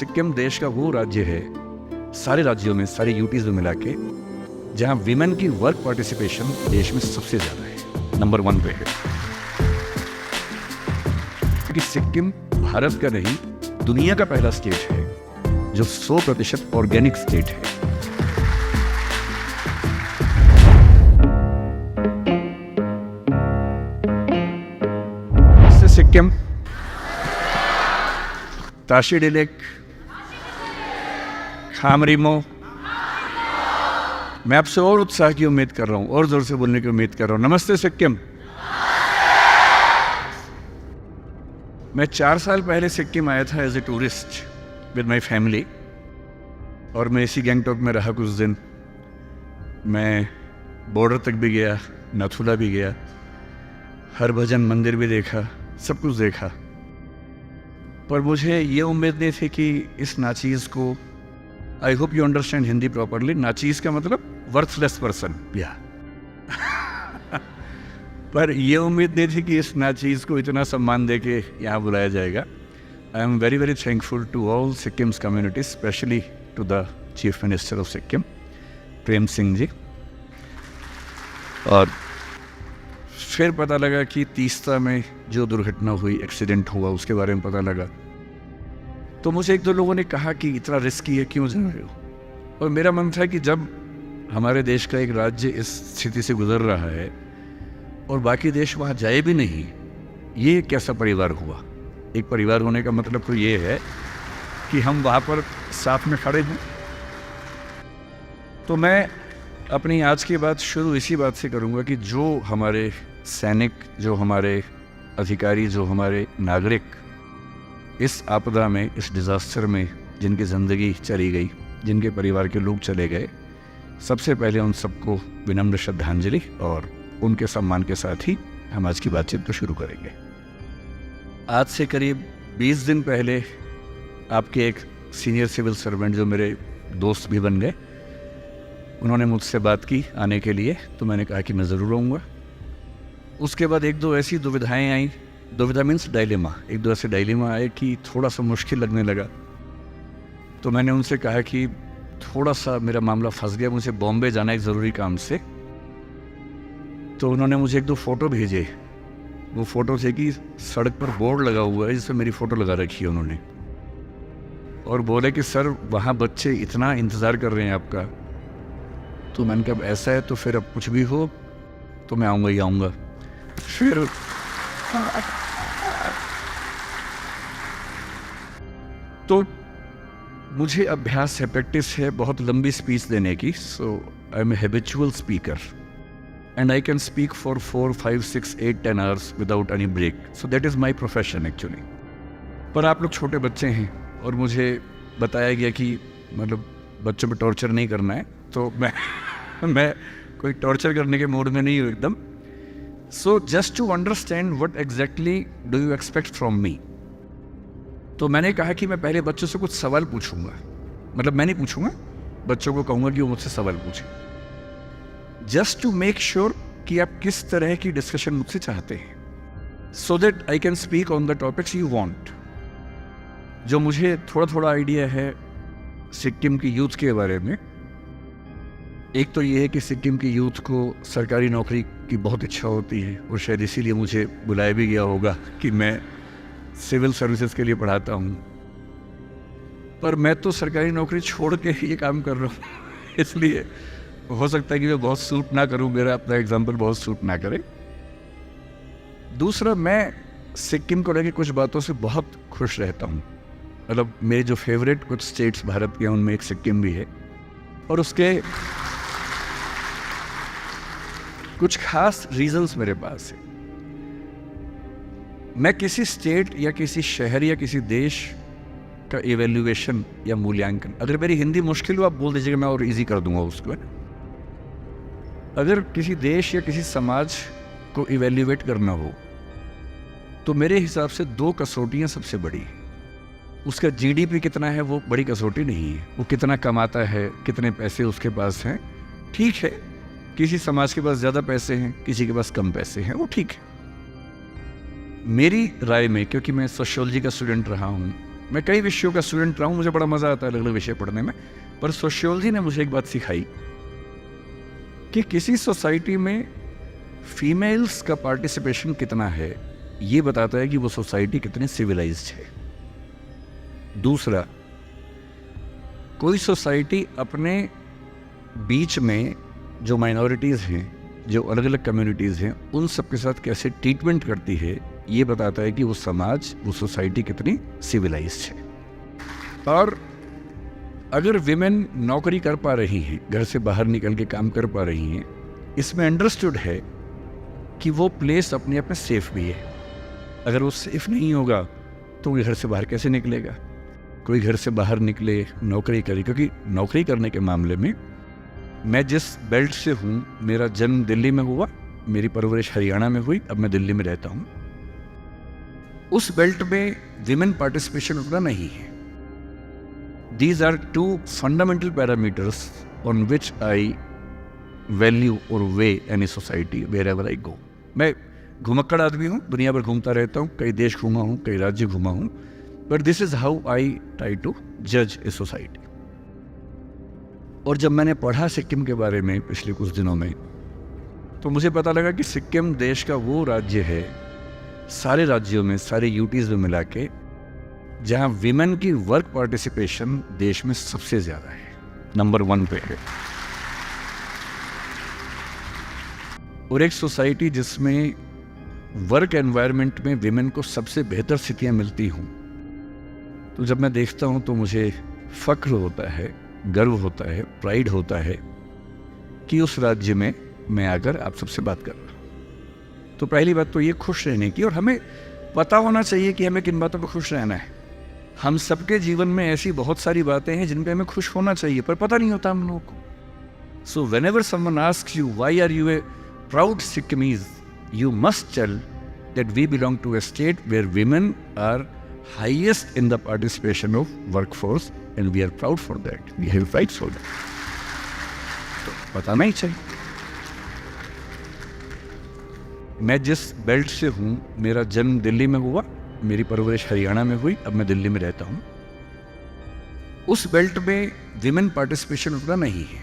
सिक्किम देश का वो राज्य है, सारे राज्यों में, सारे यूटीज में मिला के, जहाँ विमेन की वर्क पार्टिसिपेशन देश में सबसे ज़्यादा है, नंबर 1 पे है। क्योंकि सिक्किम भारत का नहीं, दुनिया का पहला स्टेट है जो 100% ऑर्गेनिक स्टेट है। सिक्किम ताशी डिलेक खामरीमो। मैं आपसे और उत्साह की उम्मीद कर रहा हूं, और जोर से बोलने की उम्मीद कर रहा हूं। नमस्ते सिक्किम। मैं 4 साल पहले सिक्किम आया था as a tourist with my family, और मैं इसी गैंगटॉक में रहा कुछ दिन। मैं बॉर्डर तक भी गया, नाथुला भी गया, हरभजन मंदिर भी देखा, सब कुछ देखा। पर मुझे ये उम्मीद नहीं थी कि इस नाचीज़ को, I hope you understand Hindi properly, नाचीज़ का मतलब वर्थलेस पर्सन, या पर ये उम्मीद नहीं थी कि इस नाचीज़ को इतना सम्मान दे के यहाँ बुलाया जाएगा। I am very very thankful to all Sikkim's community, specially to the chief minister of Sikkim Prem Singh ji. और फिर पता लगा कि तीस्ता में जो दुर्घटना हुई, एक्सीडेंट हुआ, उसके बारे में पता लगा। तो मुझे 1-2 लोगों ने कहा कि इतना रिस्की है, क्यों जा रहे हो? और मेरा मन था कि जब हमारे देश का एक राज्य इस स्थिति से गुजर रहा है और बाकी देश वहाँ जाए भी नहीं, ये कैसा परिवार हुआ? एक परिवार होने का मतलब तो ये है कि हम वहाँ पर साथ में खड़े हैं। तो मैं अपनी आज की बात शुरू इसी बात से करूँगा कि जो हमारे सैनिक, जो हमारे अधिकारी, जो हमारे नागरिक इस आपदा में, इस डिज़ास्टर में जिनकी ज़िंदगी चली गई, जिनके परिवार के लोग चले गए, सबसे पहले उन सबको विनम्र श्रद्धांजलि, और उनके सम्मान के साथ ही हम आज की बातचीत को शुरू करेंगे। आज से करीब 20 दिन पहले आपके एक सीनियर सिविल सर्वेंट, जो मेरे दोस्त भी बन गए, उन्होंने मुझसे बात की आने के लिए, तो मैंने कहा कि मैं ज़रूर आऊँगा। उसके बाद 1-2 ऐसी दुविधाएं आई, दुविधा मीन्स डायलेमा, 1-2 ऐसे डायलेमा आए कि थोड़ा सा मुश्किल लगने लगा। तो मैंने उनसे कहा कि थोड़ा सा मेरा मामला फंस गया, मुझे बॉम्बे जाना है एक ज़रूरी काम से। तो उन्होंने मुझे 1-2 फ़ोटो भेजे। वो फ़ोटो थे कि सड़क पर बोर्ड लगा हुआ है जिसमें मेरी फ़ोटो लगा रखी है उन्होंने, और बोले कि सर वहाँ बच्चे इतना इंतज़ार कर रहे हैं आपका। तो मैंने कहा ऐसा है तो फिर अब कुछ भी हो तो मैं आऊँगा ही आऊँगा। फिर तो मुझे अभ्यास है, प्रैक्टिस है बहुत लंबी स्पीच देने की। So I am a habitual speaker and I can speak for 4, 5, 6, 8, 10 hours without any break. So that is my profession actually. पर आप लोग छोटे बच्चे हैं और मुझे बताया गया कि मतलब बच्चों पे टॉर्चर नहीं करना है, तो मैं कोई टॉर्चर करने के मूड में नहीं हूँ एकदम। So just to understand what exactly do you expect from me, तो मैंने कहा कि मैं पहले बच्चों से कुछ सवाल पूछूंगा। मतलब मैं नहीं पूछूंगा, बच्चों को कहूँगा कि वो मुझसे सवाल पूछें, जस्ट टू मेक श्योर कि आप किस तरह की डिस्कशन मुझसे चाहते हैं, so that I can speak on the topics you want. जो मुझे थोड़ा थोड़ा आइडिया है सिक्किम की यूथ के बारे में, एक तो ये है कि सिक्किम की यूथ को सरकारी नौकरी की बहुत इच्छा होती है, और शायद इसीलिए मुझे बुलाया भी गया होगा कि मैं सिविल सर्विसेज के लिए पढ़ाता हूँ। पर मैं तो सरकारी नौकरी छोड़ के ये काम कर रहा हूँ, इसलिए हो सकता है कि मैं बहुत सूट ना करूँ, मेरा अपना एग्जाम्पल बहुत सूट ना करे। दूसरा, मैं सिक्किम को लेकर कुछ बातों से बहुत खुश रहता हूँ। मतलब मेरे जो फेवरेट कुछ स्टेट्स भारत के हैं उनमें एक सिक्किम भी है, और उसके कुछ खास रीजंस मेरे पास है। मैं किसी स्टेट या किसी शहर या किसी देश का इवेल्युएशन या मूल्यांकन, अगर मेरी हिंदी मुश्किल हो आप बोल दीजिएगा, मैं और इजी कर दूंगा उसको। अगर किसी देश या किसी समाज को इवेल्युएट करना हो तो मेरे हिसाब से 2 कसौटियाँ सबसे बड़ी हैं। उसका जीडीपी कितना है वो बड़ी कसौटी नहीं है, वो कितना कमाता है, कितने पैसे उसके पास हैं। ठीक है, किसी समाज के पास ज़्यादा पैसे हैं, किसी के पास कम पैसे हैं, वो ठीक है। मेरी राय में, क्योंकि मैं सोशियोलॉजी का स्टूडेंट रहा हूँ, मैं कई विषयों का स्टूडेंट रहा हूँ, मुझे बड़ा मज़ा आता है अलग अलग विषय पढ़ने में, पर सोशियोलॉजी ने मुझे एक बात सिखाई कि किसी सोसाइटी में फीमेल्स का पार्टिसिपेशन कितना है ये बताता है कि वो सोसाइटी कितनी सिविलाइज्ड है। दूसरा, कोई सोसाइटी अपने बीच में जो माइनॉरिटीज़ हैं, जो अलग अलग कम्युनिटीज़ हैं, उन सब के साथ कैसे ट्रीटमेंट करती है ये बताता है कि वो समाज, वो सोसाइटी कितनी सिविलाइज्ड है। और अगर विमेन नौकरी कर पा रही हैं, घर से बाहर निकल के काम कर पा रही हैं, इसमें अंडरस्टूड है कि वो प्लेस अपने आप में सेफ भी है। अगर वो सेफ नहीं होगा तो वो घर से बाहर कैसे निकलेगा? कोई घर से बाहर निकले, नौकरी करे, क्योंकि नौकरी करने के मामले में मैं जिस बेल्ट से हूँ, मेरा जन्म दिल्ली में हुआ, मेरी परवरिश हरियाणा में हुई, अब मैं दिल्ली में रहता हूँ। उस बेल्ट में विमेन पार्टिसिपेशन उतना नहीं है। These are two fundamental parameters on which I value or weigh any society wherever I go. मैं घुमक्कड़ आदमी हूँ, दुनिया भर घूमता रहता हूँ, कई देश घूमा हूँ, कई राज्य घूमा हूँ, but this is how I try to judge a society. और जब मैंने पढ़ा सिक्किम के बारे में पिछले कुछ दिनों में, तो मुझे पता लगा कि सिक्किम देश का वो राज्य है, सारे राज्यों में, सारे यूटीज़ में मिला के, जहाँ विमेन की वर्क पार्टिसिपेशन देश में सबसे ज़्यादा है, नंबर 1 पे है। और एक सोसाइटी जिसमें वर्क एनवायरनमेंट में विमेन को सबसे बेहतर स्थितियाँ मिलती हूँ, तो जब मैं देखता हूँ तो मुझे फ़ख्र होता है, गर्व होता है, प्राइड होता है कि उस राज्य में मैं आकर आप सबसे बात कर रहा हूँ। तो पहली बात तो ये खुश रहने की, और हमें पता होना चाहिए कि हमें किन बातों पर खुश रहना है। हम सबके जीवन में ऐसी बहुत सारी बातें हैं जिन पे हमें खुश होना चाहिए, पर पता नहीं होता हम लोगों को। So whenever someone asks you why are you a proud Sikkimese, you must tell that we belong to a state where women are highest in the participation of workforce and we are proud for that, we have rights for that. तो बताना ही चाहिए। मैं जिस belt से हूँ, मेरा जन्म दिल्ली में हुआ, मेरी परवरिश हरियाणा में हुई, अब मैं दिल्ली में रहता हूँ। उस बेल्ट में विमेन पार्टिसिपेशन उतना नहीं है।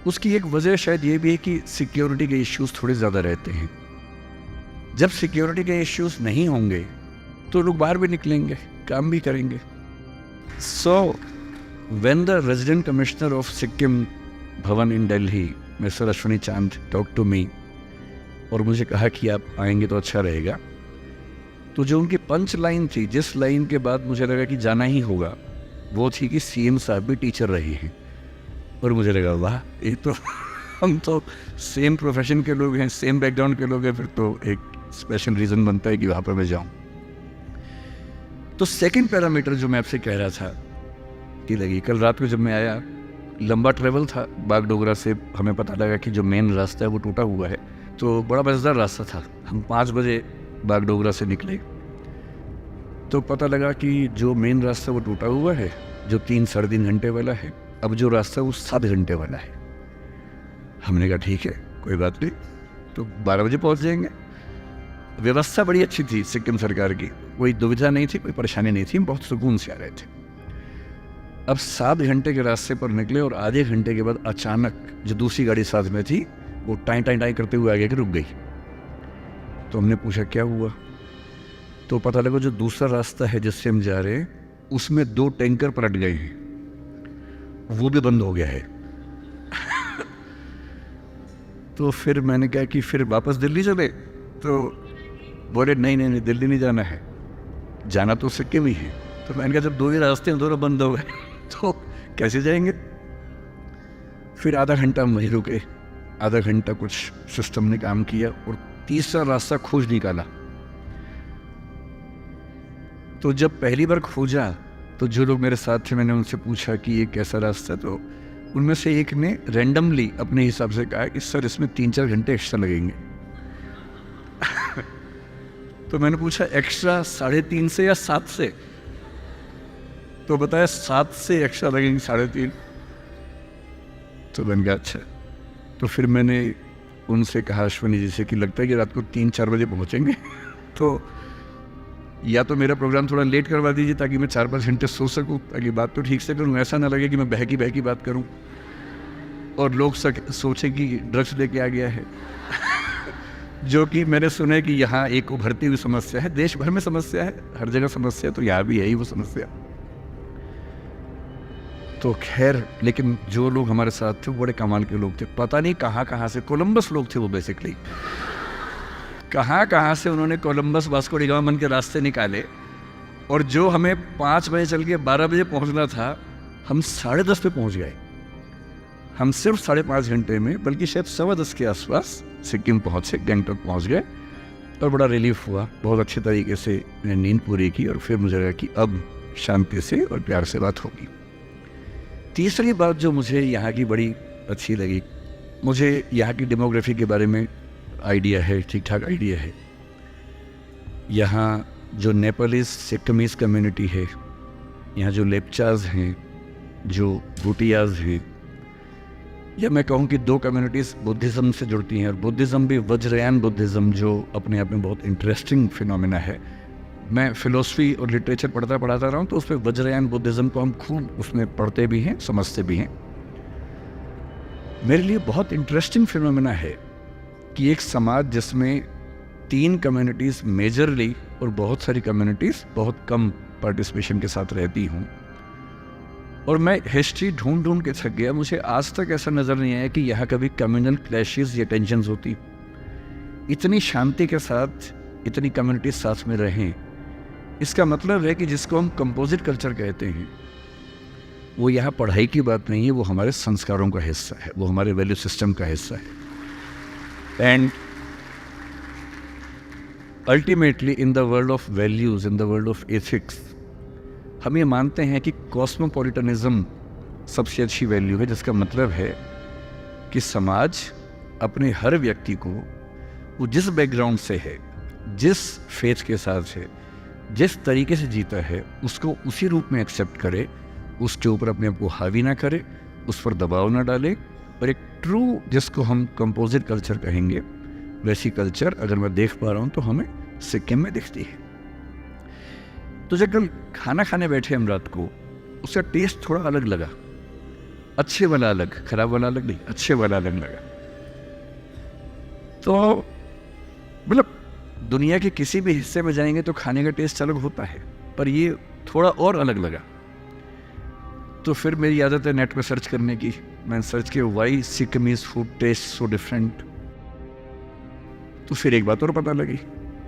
उसकी एक वजह शायद ये भी है कि सिक्योरिटी के इश्यूज थोड़े ज़्यादा रहते हैं। जब सिक्योरिटी के इश्यूज नहीं होंगे तो लोग बाहर भी निकलेंगे, काम भी करेंगे। So when the resident commissioner of Sikkim भवन इन दिल्ली, मिस्टर अश्विनी चांद, टॉक टू मी, और मुझे कहा कि आप आएंगे तो अच्छा रहेगा, तो जो उनकी पंच लाइन थी, जिस लाइन के बाद मुझे लगा कि जाना ही होगा, वो थी कि सीएम साहब भी टीचर रहे हैं। और मुझे लगा वाह, ये तो हम तो सेम प्रोफेशन के लोग हैं, सेम बैकग्राउंड के लोग हैं, फिर तो एक स्पेशल रीज़न बनता है कि वहाँ पर मैं जाऊँ। तो सेकंड पैरामीटर जो मैं आपसे कह रहा था कि लगी, कल रात को जब मैं आया, लंबा ट्रेवल था बागडोगरा से, हमें पता लगा कि जो मेन रास्ता है वो टूटा हुआ है, तो बड़ा मज़ेदार रास्ता था। हम 5 बजे बागडोगरा से निकले तो पता लगा कि जो मेन रास्ता वो टूटा हुआ है, जो 3-3.5 घंटे वाला है, अब जो रास्ता वो 7 घंटे वाला है। हमने कहा ठीक है, कोई बात नहीं, तो 12 बजे पहुंच जाएंगे। व्यवस्था बड़ी अच्छी थी सिक्किम सरकार की, कोई दुविधा नहीं थी, कोई परेशानी नहीं थी, बहुत सुकून से आ रहे थे। अब 7 घंटे के रास्ते पर निकले और आधे घंटे के बाद अचानक जो दूसरी गाड़ी साथ में थी वो टाई टाई टाई करते हुए आगे के रुक गई। तो हमने पूछा क्या हुआ, तो पता लगा जो दूसरा रास्ता है जिससे हम जा रहे हैं, उसमें 2 टैंकर पलट गए हैं, वो भी बंद हो गया है। तो फिर मैंने कहा कि फिर वापस दिल्ली चले, तो बोले नहीं नहीं नहीं, दिल्ली नहीं जाना है, जाना तो सिक्किम ही है। तो मैंने कहा जब 2 ही रास्ते हैं, दोनों बंद हो गए, तो कैसे जाएंगे। फिर आधा घंटा हम वहीं रुके, आधा घंटा कुछ सिस्टम ने काम किया और तीसरा रास्ता खोज निकाला। तो जब पहली बार खोजा तो जो लोग मेरे साथ थे, मैंने उनसे पूछा कि ये कैसा रास्ता है, तो उनमें से एक ने रैंडमली अपने हिसाब से कहा कि सर इसमें 3-4 घंटे एक्स्ट्रा लगेंगे। तो मैंने पूछा एक्स्ट्रा 3.5 से या 7 से, तो बताया 7 से एक्स्ट्रा लगेंगे 3.5। तो मैंने कहा अच्छा। तो फिर मैंने उनसे कहा अश्विनी जी से कि लगता है कि रात को 3-4 बजे पहुँचेंगे। तो या तो मेरा प्रोग्राम थोड़ा लेट करवा दीजिए ताकि मैं 4-5 घंटे सो सकूं, ताकि बात तो ठीक से करूं, ऐसा ना लगे कि मैं बहकी बात करूं और लोग सोचे कि ड्रग्स लेके आ गया है जो कि मैंने सुना है कि यहाँ एक उभरती हुई समस्या है, देश भर में समस्या है, हर जगह समस्या, तो यहाँ भी है ही वो समस्या। तो खैर, लेकिन जो लोग हमारे साथ थे वो बड़े कमाल के लोग थे, पता नहीं कहाँ से, कोलंबस लोग थे वो बेसिकली, कहाँ से उन्होंने कोलंबस वास्को डी गामा बन के रास्ते निकाले, और जो हमें 5 बजे चल के 12 बजे पहुंचना था, हम 10:30 पे पहुंच गए। हम सिर्फ 5.5 घंटे में, बल्कि शायद 10:15 के आसपास सिक्किम पहुंचे, गंगटोक पहुंच गए, और बड़ा रिलीफ हुआ। बहुत अच्छे तरीके से मैंने नींद पूरी की और फिर मुझे लगा कि अब शांति से और प्यार से बात होगी। तीसरी बात जो मुझे यहाँ की बड़ी अच्छी लगी, मुझे यहाँ की डेमोग्राफी के बारे में आइडिया है, ठीक ठाक आइडिया है। यहाँ जो नेपालीज सिक्किमीज कम्युनिटी है, यहाँ जो लेप्चाज हैं, जो भूटियाज हैं, या मैं कहूँ कि 2 कम्युनिटीज़ बुद्धिज़्म से जुड़ती हैं, और बुद्धिज़्म भी वज्रयान बुद्धिज़्म, जो अपने आप में बहुत इंटरेस्टिंग फिनोमेना है। मैं फ़िलोसफी और लिटरेचर पढ़ता रहा हूँ, तो उस पर वज्रयान बुद्धिज़्म को हम खूब उसमें पढ़ते भी हैं, समझते भी हैं। मेरे लिए बहुत इंटरेस्टिंग फिनोमेना है कि एक समाज जिसमें 3 कम्युनिटीज़ मेजरली और बहुत सारी कम्युनिटीज़ बहुत कम पार्टिसिपेशन के साथ रहती हूँ, और मैं हिस्ट्री ढूंढ के थक गया, मुझे आज तक ऐसा नज़र नहीं आया कि यहाँ कभी कम्युनल क्लैशेस या टेंशन्स होती। इतनी शांति के साथ इतनी कम्युनिटीज साथ में रहें, इसका मतलब है कि जिसको हम कंपोजिट कल्चर कहते हैं, वो यहाँ पढ़ाई की बात नहीं है, वो हमारे संस्कारों का हिस्सा है, वो हमारे वैल्यू सिस्टम का हिस्सा है। And ultimately in the world of values, in the world of ethics, हम ये मानते हैं कि कॉस्मोपॉलिटनिज्म सबसे अच्छी वैल्यू है, जिसका मतलब है कि समाज अपने हर व्यक्ति को, वो जिस बैकग्राउंड से है, जिस फेथ के साथ है, जिस तरीके से जीता है, उसको उसी रूप में एक्सेप्ट करे, उसके ऊपर अपने आप को हावी ना करे, उस पर दबाव ना डाले, और एक ट्रू, जिसको हम कंपोजिट कल्चर कहेंगे, वैसी कल्चर अगर मैं देख पा रहा हूँ तो हमें सिक्किम में दिखती है। तो जब कल खाना खाने बैठे हम रात को, उसका टेस्ट थोड़ा अलग लगा, अच्छे वाला अलग, खराब वाला अलग नहीं, अच्छे वाला अलग लगा। तो मतलब दुनिया के किसी भी हिस्से में जाएंगे तो खाने का टेस्ट अलग होता है, पर ये थोड़ा और अलग लगा। तो फिर मेरी आदत है नेट पे सर्च करने की, मैंने सर्च किया why Sikkimese food taste so different. तो फिर एक बात और पता लगी,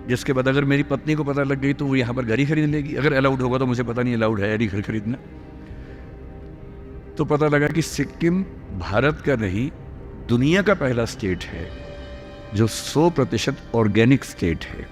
जिसके बाद अगर मेरी पत्नी को पता लग गई तो वो यहाँ पर घर ही खरीद लेगी, अगर अलाउड होगा, तो मुझे पता नहीं अलाउड है यार घर खरीदना। तो पता लगा कि सिक्किम भारत का नहीं, दुनिया का पहला स्टेट है जो 100% ऑर्गेनिक स्टेट है।